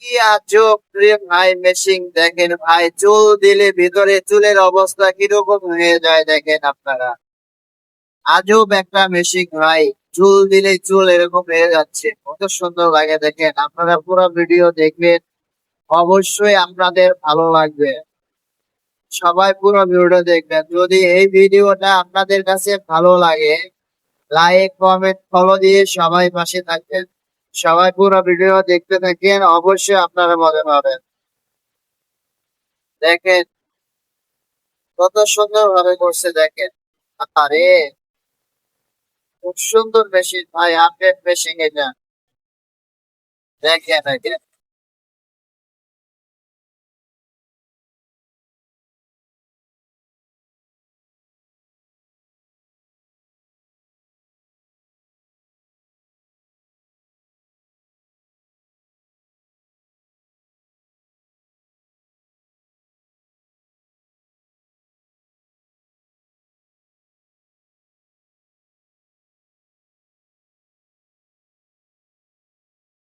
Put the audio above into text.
কি আজব রে ভাই মেশিন দেখেন ভাই, চুল দিলে ভিতরে চুলের অবস্থা কিরকম হয়ে যায় দেখেন আপনারা। আজব একটা মেশিন ভাই, চুল দিলে চুল এরকম হয়ে যাচ্ছে, কত সুন্দর লাগে দেখেন। আপনারা পুরো ভিডিও দেখবেন, অবশ্যই আপনাদের ভালো লাগবে। সবাই পুরো ভিডিওটা দেখবেন। যদি এই ভিডিওটা আপনাদের কাছে ভালো লাগে, লাইক কমেন্ট ফলো দিয়ে সবাই পাশে থাকবেন। সবাই পুরো ভিডিও দেখতে থাকেন, অবশ্যই আপনারা মজা পাবেন। দেখেন কত সুন্দর ভাবে করছে দেখেন। আরে খুব সুন্দর মেশিন ভাই, আপডেট মেশিন এটা। দেখেন দেখেন